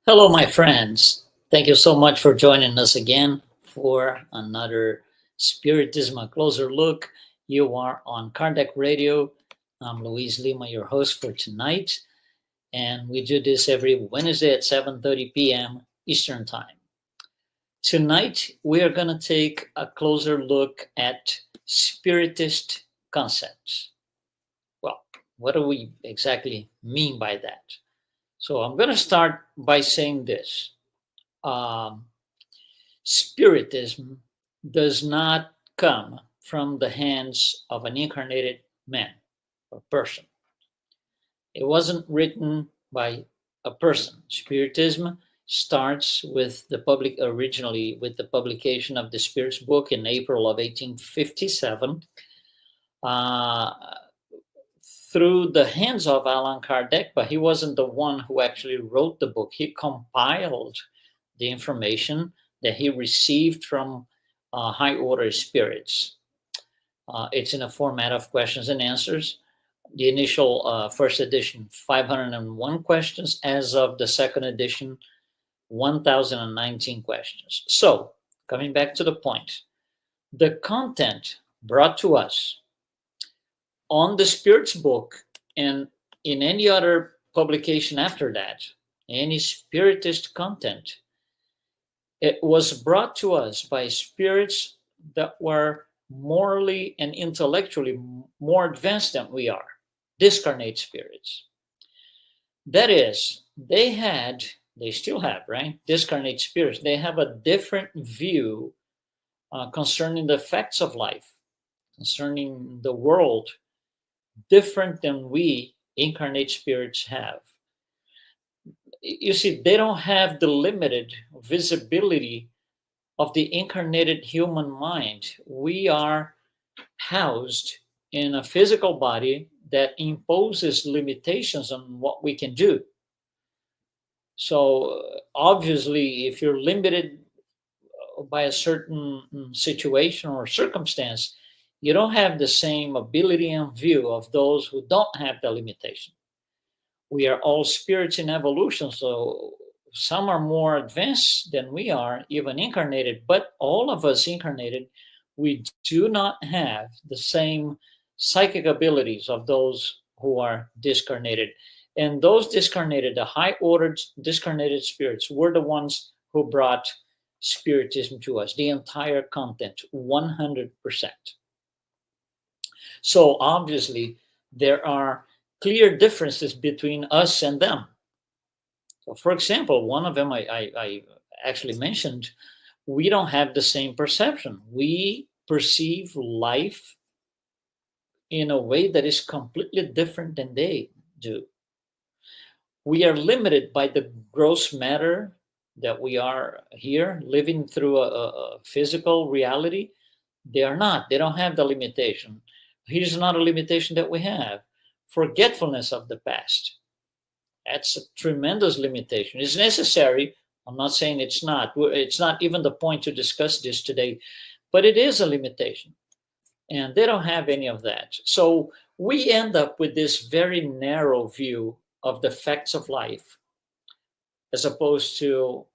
Hello, my friends. Thank you so much for joining us again for another Spiritism, a closer look. You are on Kardec Radio. I'm Luiz Lima, your host for tonight, and we do this every Wednesday at 7:30 p.m. Eastern Time. Tonight, we are going to take a closer look at Spiritist concepts. Well, what do we exactly mean by that? So I'm going to start by saying this. Um, Spiritism does not come from the hands of an incarnated man or person. It wasn't written by a person. Spiritism starts with the public originally with the publication of the Spirit's book in April of 1857 uh, through the hands of Allan Kardec, but he wasn't the one who actually wrote the book. He compiled the information that he received from high order spirits. It's in a format of questions and answers. The initial first edition, 501 questions. As of the second edition, 1,019 questions. So, coming back to the point, the content brought to us on the Spirit's book and in any other publication after that, any Spiritist content, it was brought to us by spirits that were morally and intellectually more advanced than we are, discarnate spirits. That is, they still have, right? Discarnate spirits. They have a different view concerning the facts of life, concerning the world, different than we incarnate spirits have. You see, they don't have the limited visibility of the incarnated human mind. We are housed in a physical body that imposes limitations on what we can do. So, obviously, if you're limited by a certain situation or circumstance, you don't have the same ability and view of those who don't have the limitation. We are all spirits in evolution, so some are more advanced than we are, even incarnated, but all of us incarnated, we do not have the same psychic abilities of those who are discarnated. And those discarnated, the high ordered discarnated spirits, were the ones who brought Spiritism to us, the entire content, 100%. So obviously, there are clear differences between us and them. So, for example, one of them I actually mentioned, we don't have the same perception. We perceive life in a way that is completely different than they do. We are limited by the gross matter that we are here living through a physical reality. They are not, they don't have the limitation. Here's not a limitation that we have: forgetfulness of the past. That's a tremendous limitation. It's necessary. I'm not saying it's not. It's not even the point to discuss this today, but it is a limitation. And they don't have any of that. So we end up with this very narrow view of the facts of life, as opposed to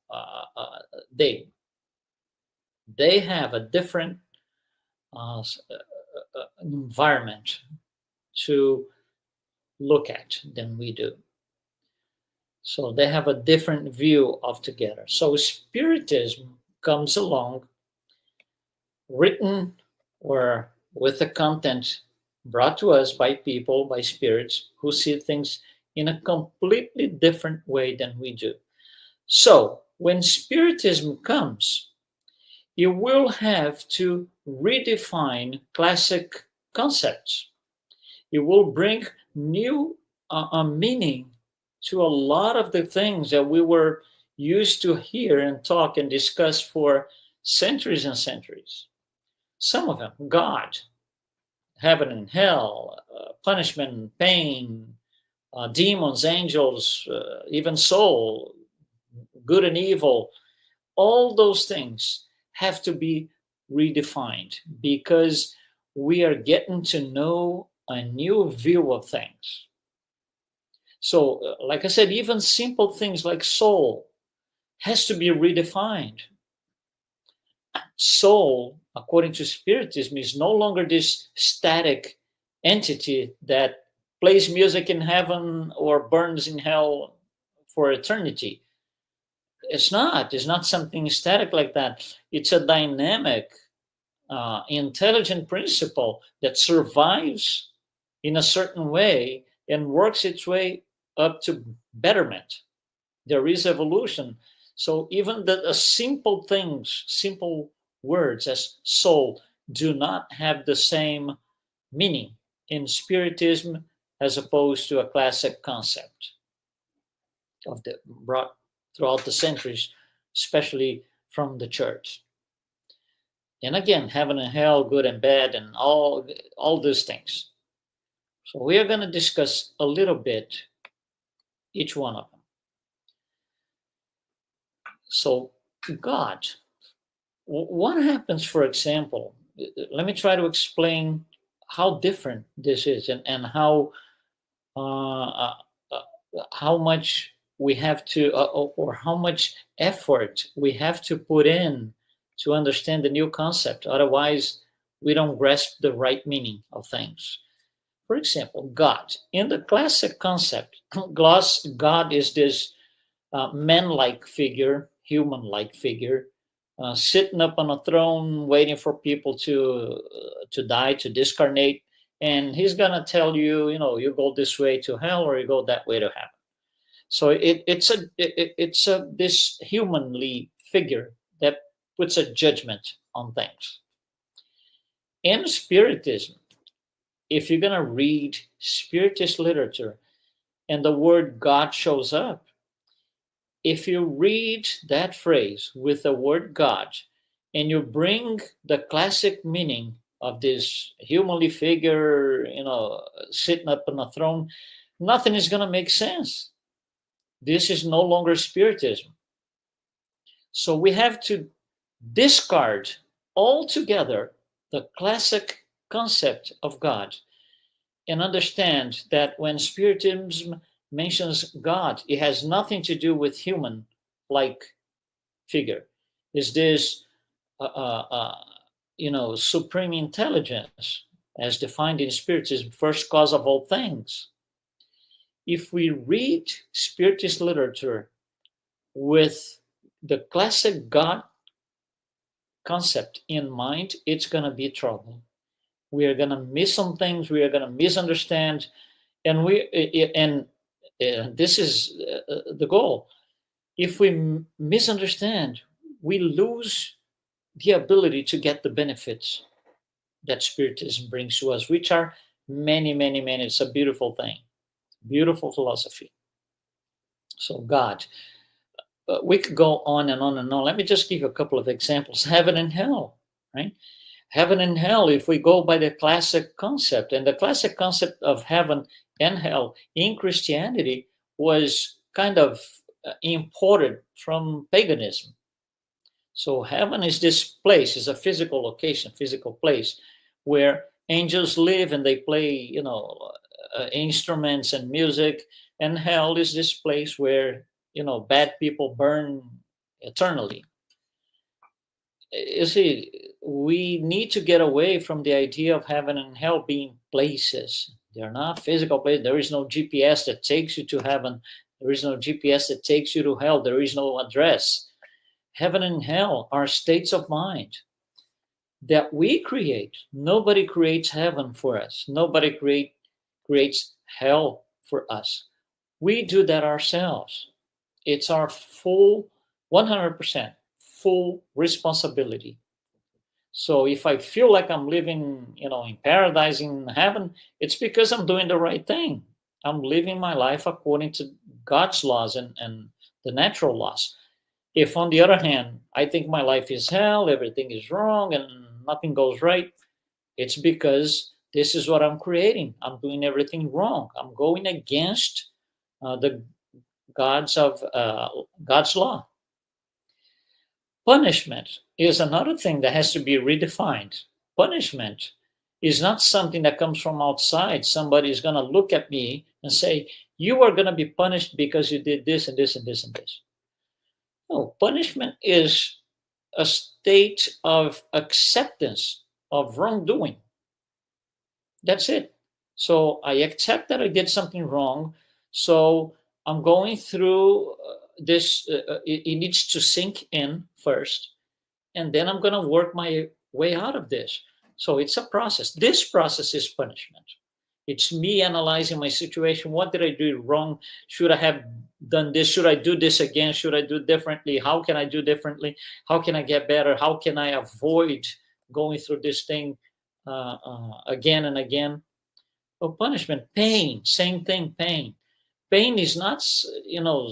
they. They have a different environment to look at than we do. So they have a different view of together. So Spiritism comes along, written or with the content brought to us by people, by spirits who see things in a completely different way than we do. So when Spiritism comes, you will have to redefine classic concepts. It will bring new meaning to a lot of the things that we were used to hear and talk and discuss for centuries and centuries. Some of them, God, heaven and hell, punishment and pain, demons, angels, even soul, good and evil, all those things have to be redefined because we are getting to know a new view of things. So, like I said, even simple things like soul, has to be redefined. Soul, according to Spiritism, is no longer this static entity that plays music in heaven or burns in hell for eternity. It's not. It's not something static like that. It's a dynamic, intelligent principle that survives in a certain way and works its way up to betterment. There is evolution. So even the simple things, simple words as soul, do not have the same meaning in Spiritism as opposed to a classic concept of the brought throughout the centuries, especially from the church. And again, heaven and hell, good and bad, and all those things. So we are going to discuss a little bit each one of them. So God, what happens, for example, let me try to explain how different this is, and how much we have to, or how much effort we have to put in to understand the new concept. Otherwise, we don't grasp the right meaning of things. For example, God. In the classic concept, God is this man-like figure, human-like figure, sitting up on a throne, waiting for people to die, to discarnate, and he's gonna tell you, you go this way to hell, or you go that way to heaven. So it's a this humanly figure that puts a judgment on things. In Spiritism, if you're gonna read Spiritist literature and the word God shows up, if you read that phrase with the word God and you bring the classic meaning of this humanly figure, sitting up on a throne, nothing is going to make sense. This is no longer Spiritism. So we have to discard altogether the classic concept of God and understand that when Spiritism mentions God, it has nothing to do with human like figure. Is this supreme intelligence as defined in Spiritism, first cause of all things? If we read Spiritist literature with the classic God concept in mind, it's going to be trouble. We are going to miss some things. We are going to misunderstand, and this is the goal. If we misunderstand, we lose the ability to get the benefits that Spiritism brings to us, which are many, many, many. It's a beautiful thing, beautiful philosophy. So God, we could go on and on and on. Let me just give you a couple of examples. Heaven and hell, right? Heaven and hell, if we go by the classic concept, and the classic concept of heaven and hell in Christianity was kind of imported from paganism. So heaven is this place, is a physical location, physical place where angels live and they play, instruments and music. And hell is this place where, bad people burn eternally. You see, we need to get away from the idea of heaven and hell being places. They're not physical places. There is no GPS that takes you to heaven. There is no GPS that takes you to hell. There is no address. Heaven and hell are states of mind that we create. Nobody creates heaven for us. Nobody creates hell for us. We do that ourselves. It's our full 100% full responsibility. So if I feel like I'm living, in paradise, in heaven, it's because I'm doing the right thing. I'm living my life according to God's laws and the natural laws. If, on the other hand, I think my life is hell, everything is wrong, and nothing goes right, it's because this is what I'm creating. I'm doing everything wrong. I'm going against the God's law. Punishment is another thing that has to be redefined. Punishment is not something that comes from outside. Somebody is going to look at me and say, you are going to be punished because you did this and this and this and this. No, punishment is a state of acceptance of wrongdoing. That's it. So I accept that I did something wrong. So I'm going through this. It needs to sink in first, and then I'm going to work my way out of this. So it's a process. This process is punishment. It's me analyzing my situation. What did I do wrong? Should I have done this? Should I do this again? Should I do differently? How can I do differently? How can I get better? How can I avoid going through this thing again and again? Oh, punishment, pain, same thing, pain. Pain is not,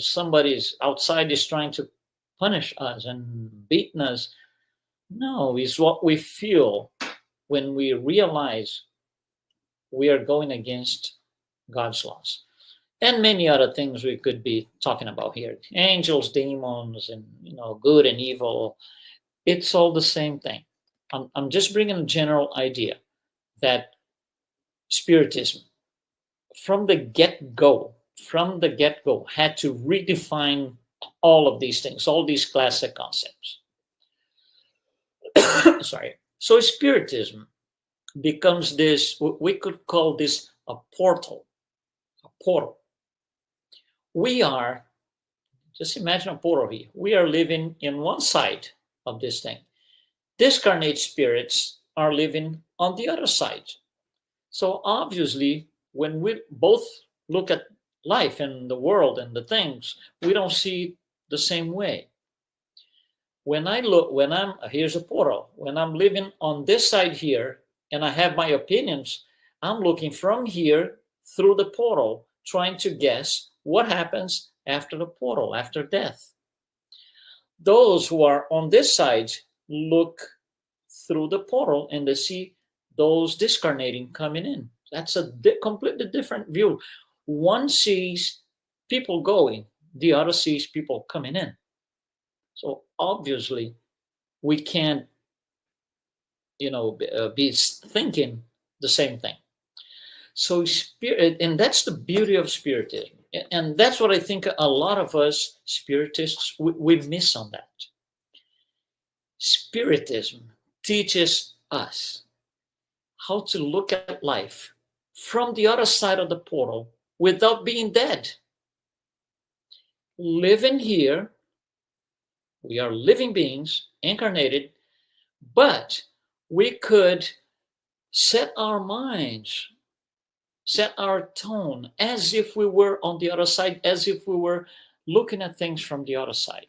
somebody's outside is trying to punish us and beating us. No, it's what we feel when we realize we are going against God's laws. And many other things we could be talking about here. Angels, demons, and, good and evil. It's all the same thing. I'm just bringing a general idea that Spiritism, from the get-go, had to redefine all of these things, all these classic concepts. Sorry. So Spiritism becomes this, we could call this a portal. A portal. We are, just imagine a portal here. We are living in one side of this thing. Discarnate spirits are living on the other side. So obviously, when we both look at life and the world and the things, we don't see the same way. When here's a portal. When I'm living on this side here and I have my opinions, I'm looking from here through the portal, trying to guess what happens after the portal, after death. Those who are on this side look through the portal and they see those discarnating coming in. That's a completely different view. One sees people going, the other sees people coming in. So obviously, we can't, be thinking the same thing. So spirit, and that's the beauty of Spiritism, and that's what I think a lot of us Spiritists we miss on that. Spiritism teaches us how to look at life from the other side of the portal without being dead. Living here, we are living beings, incarnated, but we could set our minds, set our tone as if we were on the other side, as if we were looking at things from the other side.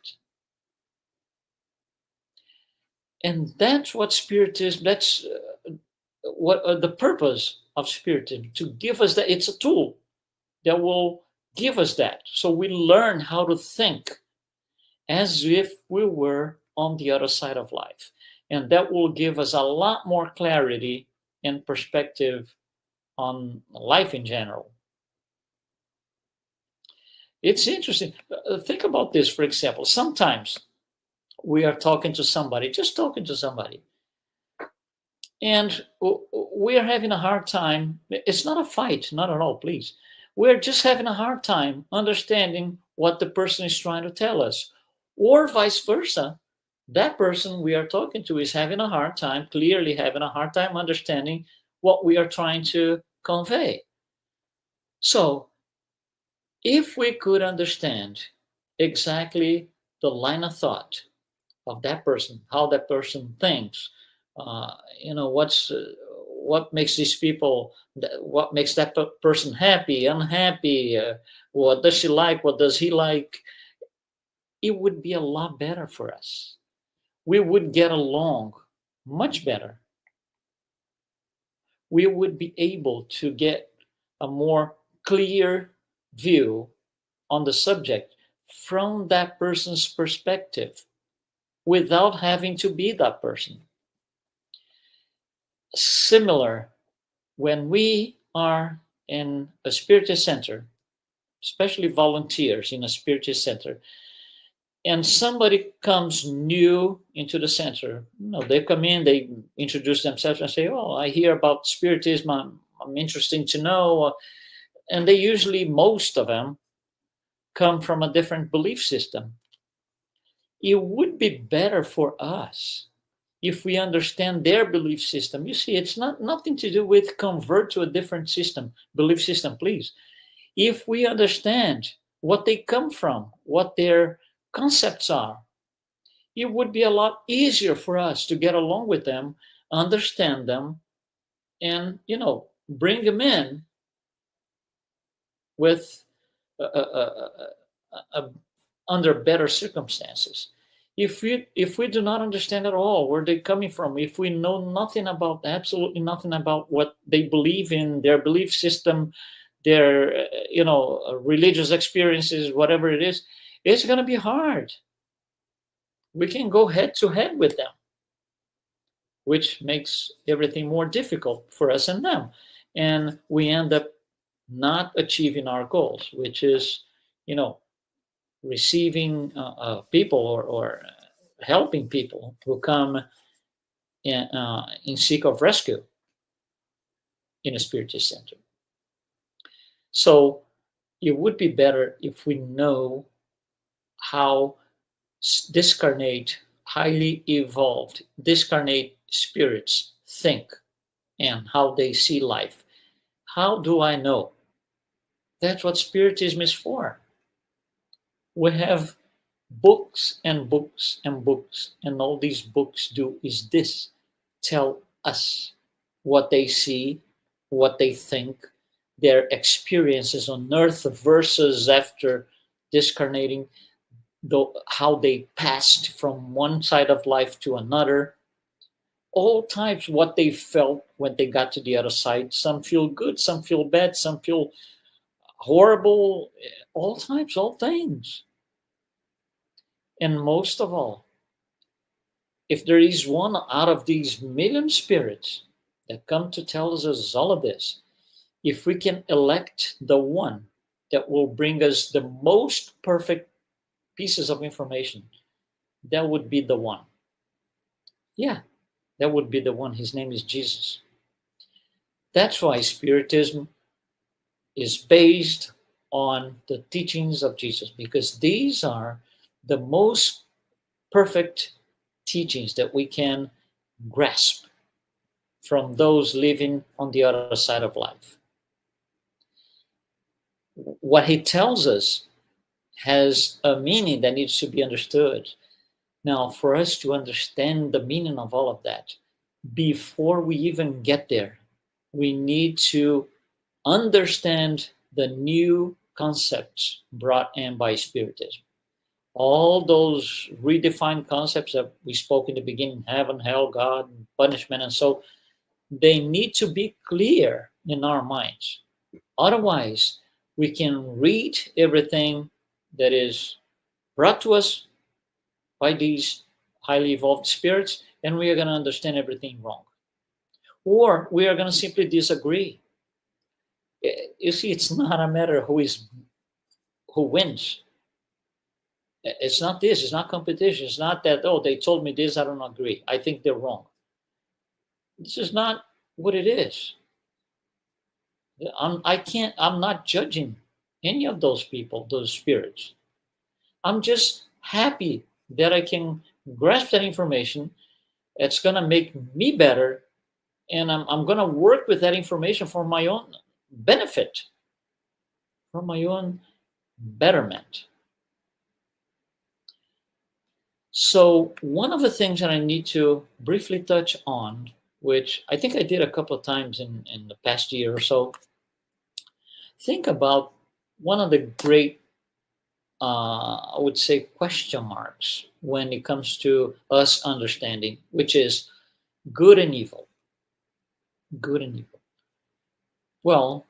And that's what Spiritism, that's what the purpose of Spiritism, to give us that. It's a tool that will give us that. So we learn how to think as if we were on the other side of life. And that will give us a lot more clarity and perspective on life in general. It's interesting. Think about this, for example. Sometimes we are talking to somebody, just talking to somebody, and we are having a hard time. It's not a fight, not at all, please. We're just having a hard time understanding what the person is trying to tell us, or vice versa. That person we are talking to is having a hard time, clearly having a hard time understanding what we are trying to convey. So, if we could understand exactly the line of thought of that person, how that person thinks, what makes these people, what makes that person happy, unhappy, what does she like, what does he like, it would be a lot better for us. We would get along much better. We would be able to get a more clear view on the subject from that person's perspective without having to be that person. Similar, when we are in a Spiritist center, especially volunteers in a Spiritist center, and somebody comes new into the center, they come in, they introduce themselves and say, "Oh, I hear about Spiritism. I'm interested to know." And they usually, most of them, come from a different belief system. it would be better for us if we understand their belief system. You see, it's not nothing to do with convert to a different system, belief system, please. If we understand what they come from, what their concepts are, it would be a lot easier for us to get along with them, understand them, and bring them in with uh, under better circumstances. If we do not understand at all where they're coming from, if we know nothing about, absolutely nothing about what they believe in, their belief system, their religious experiences, whatever it is, it's going to be hard. We can go head to head with them, which makes everything more difficult for us and them, and we end up not achieving our goals, which is you know receiving people, or helping people who come in seek of rescue in a spiritist center. So it would be better if we know how discarnate, highly evolved, discarnate spirits think and how they see life. How do I know? That's what Spiritism is for. We have books and books and books, and all these books do is this: tell us what they see, what they think, their experiences on earth versus after discarnating, how they passed from one side of life to another, all types, what they felt when they got to the other side. Some feel good, some feel bad, some feel horrible, all types, all things. And most of all, if there is one out of these million spirits that come to tell us all of this, if we can elect the one that will bring us the most perfect pieces of information, that would be the one. Yeah, that would be the one. His name is Jesus. That's why Spiritism is based on the teachings of Jesus, because these are the most perfect teachings that we can grasp from those living on the other side of life. What he tells us has a meaning that needs to be understood. Now, for us to understand the meaning of all of that, before we even get there, we need to understand the new concepts brought in by Spiritism. All those redefined concepts that we spoke in the beginning, heaven, hell, God, punishment, and so, they need to be clear in our minds. Otherwise, we can read everything that is brought to us by these highly evolved spirits, and we are going to understand everything wrong. Or we are going to simply disagree. You see, it's not a matter who wins. It's not this, it's not competition. It's not that, oh, they told me this, I don't agree. I think they're wrong. This is not what it is. I'm not judging any of those people, those spirits. I'm just happy that I can grasp that information. It's going to make me better, and I'm going to work with that information for my own benefit, for my own betterment. So, one of the things that I need to briefly touch on, which I think I did a couple of times in the past year or so, think about one of the great, I would say, question marks when it comes to us understanding, which is good and evil. Good and evil. Well,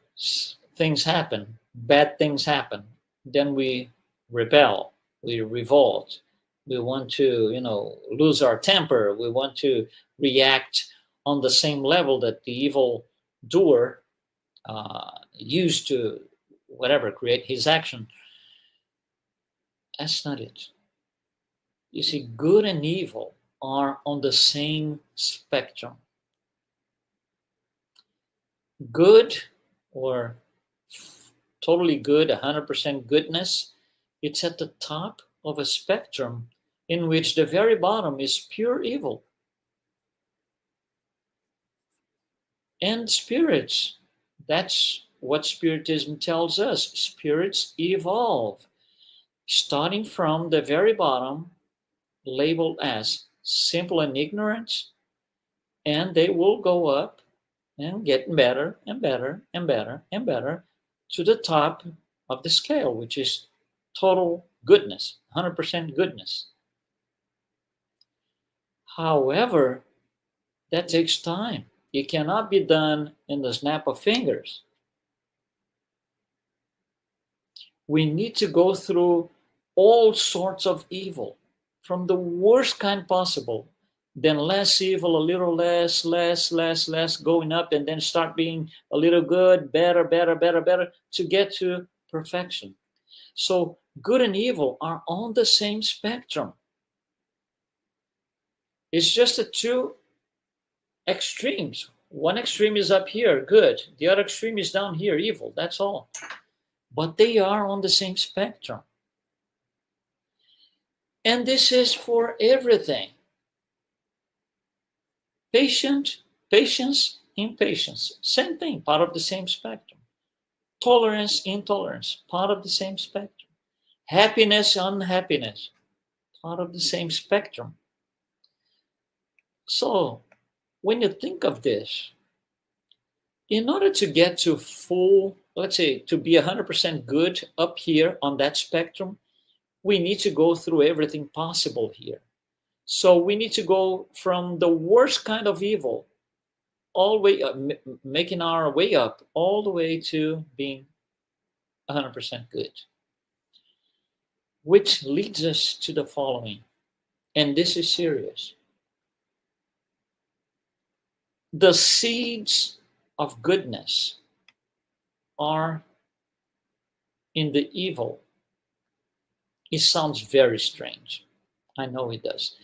things happen, bad things happen. Then we rebel, we revolt. We want to, lose our temper. We want to react on the same level that the evil doer used to, whatever, create his action. That's not it. You see, good and evil are on the same spectrum. Good, or totally good, 100% goodness, it's at the top of a spectrum in which the very bottom is pure evil. And spirits, that's what Spiritism tells us. Spirits evolve, starting from the very bottom, labeled as simple and ignorant, and they will go up and get better and better and better and better to the top of the scale, which is total goodness, 100% goodness. However, that takes time. It cannot be done in the snap of fingers. We need to go through all sorts of evil, from the worst kind possible, then less evil, a little less, going up, and then start being a little good, better, to get to perfection. So good and evil are on the same spectrum. It's just the two extremes. One extreme is up here, good. The other extreme is down here, evil. That's all. But they are on the same spectrum. And this is for everything. Patience, impatience, same thing, part of the same spectrum. Tolerance, intolerance, part of the same spectrum. Happiness, unhappiness, part of the same spectrum. So, when you think of this, in order to get to full, let's say, to be 100% good up here on that spectrum, we need to go through everything possible here. So we need to go from the worst kind of evil, all the way up, making our way up, all the way to being 100% good. Which leads us to the following, and this is serious. The seeds of goodness are in the evil. It sounds very strange. I know it does.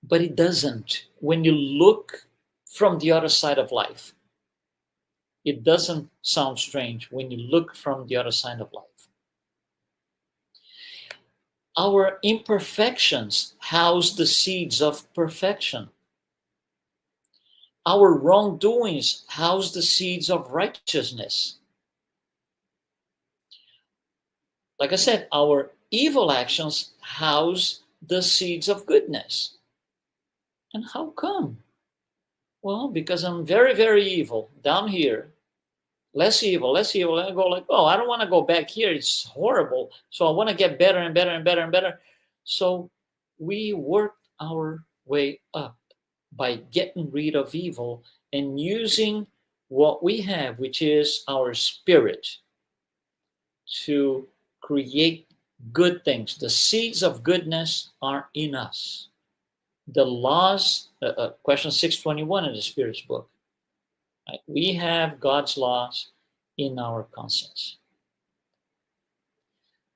But it doesn't. When you look from the other side of life, it doesn't sound strange when you look from the other side of life. Our imperfections house the seeds of perfection. Our wrongdoings house the seeds of righteousness. Like I said, our evil actions house the seeds of goodness. And how come? Well, because I'm very, very evil down here. Less evil. And I go like, oh, I don't want to go back here. It's horrible. So I want to get better and better. So we work our way up by getting rid of evil and using what we have, which is our spirit, to create good things. The seeds of goodness are in us. The laws, question 621 in the Spirit's book. Right? We have God's laws in our conscience.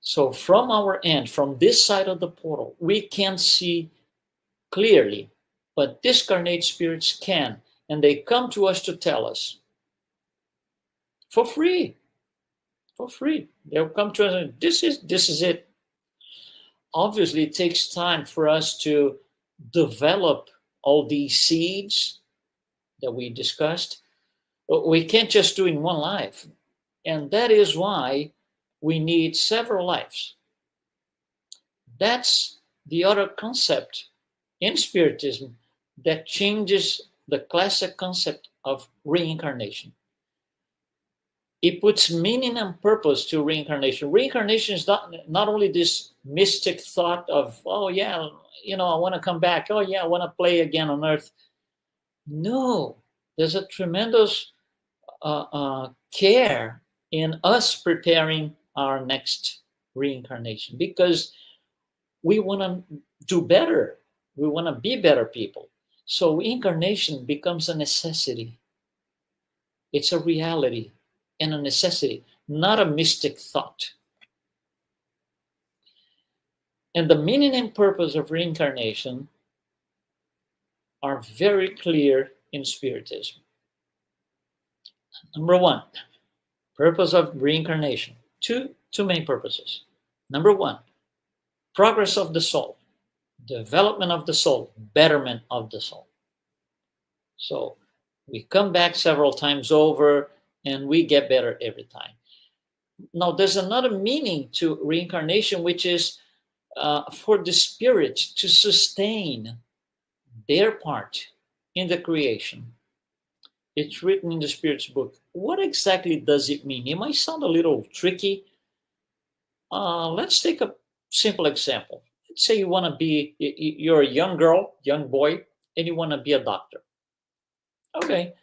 So from our end, from this side of the portal, we can see clearly, but discarnate spirits can, and they come to us to tell us for free. They'll come to us and this is it. Obviously, it takes time for us to develop all these seeds that we discussed. We can't just do it in one life. And that is why we need several lives. That's the other concept in Spiritism that changes the classic concept of reincarnation. It puts meaning and purpose to reincarnation. Reincarnation is not only this mystic thought of, oh yeah, I want to come back. Oh yeah, I want to play again on earth. No, there's a tremendous care in us preparing our next reincarnation because we want to do better. We want to be better people. So reincarnation becomes a necessity. It's a reality and a necessity, not a mystic thought. And the meaning and purpose of reincarnation are very clear in Spiritism. Number one, purpose of reincarnation. Two main purposes. Number one, progress of the soul. development of the soul, betterment of the soul. So we come back several times over and we get better every time. Now, there's another meaning to reincarnation, which is for the spirit to sustain their part in the creation. It's written in the Spirit's book. What exactly does it mean? It might sound a little tricky. Let's take a simple example. Let's say you want to be, you're a young girl, young boy, and you want to be a doctor. Okay,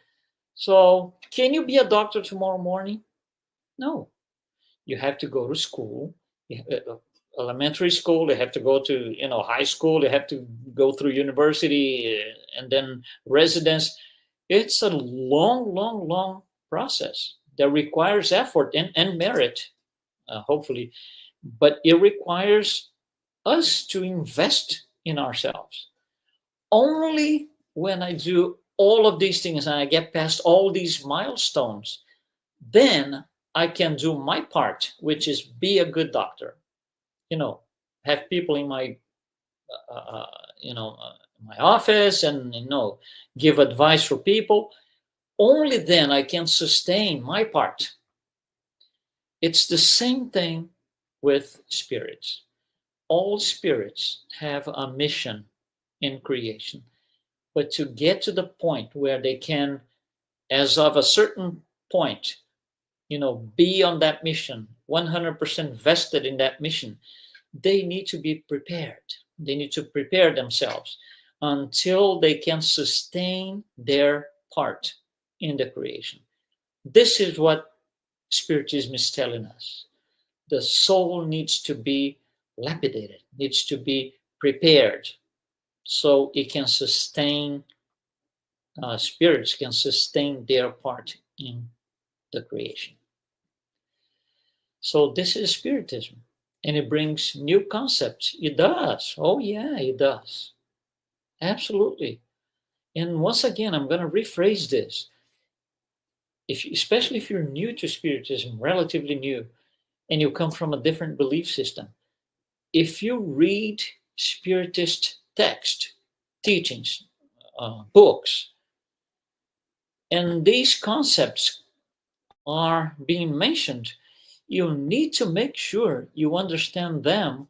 so can you be a doctor tomorrow morning? No. You have to go to school, elementary school. You have to go to high school. You have to go through university and then residence. It's a long, long, long process that requires effort and merit, hopefully, but it requires us to invest in ourselves. Only when I do all of these things and I get past all these milestones, then I can do my part, which is be a good doctor. Have people in my, my office and give advice for people. Only then I can sustain my part. It's the same thing with spirits. All spirits have a mission in creation, but to get to the point where they can, as of a certain point, be on that mission, 100% vested in that mission, they need to be prepared. They need to prepare themselves until they can sustain their part in the creation. This is what Spiritism is telling us. The soul needs to be lapidated, needs to be prepared so it can sustain, spirits can sustain their part in the creation. So this is Spiritism, and it brings new concepts. It does. Oh yeah, it does. Absolutely. And once again, I'm going to rephrase this. Especially if you're new to Spiritism, relatively new, and you come from a different belief system, if you read Spiritist text, teachings, books, and these concepts are being mentioned, you need to make sure you understand them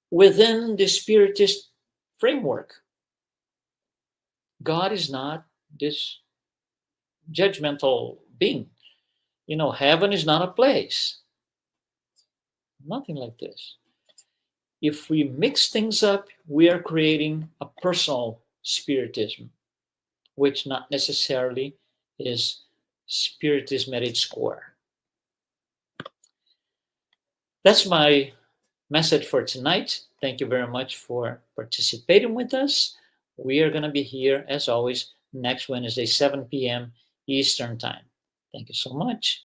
within the Spiritist framework. God is not this judgmental being. Heaven is not a place. Nothing like this. If we mix things up, we are creating a personal Spiritism, which not necessarily is Spiritism at its core. That's my message for tonight. Thank you very much for participating with us. We are going to be here, as always, next Wednesday, 7 p.m. Eastern Time. Thank you so much.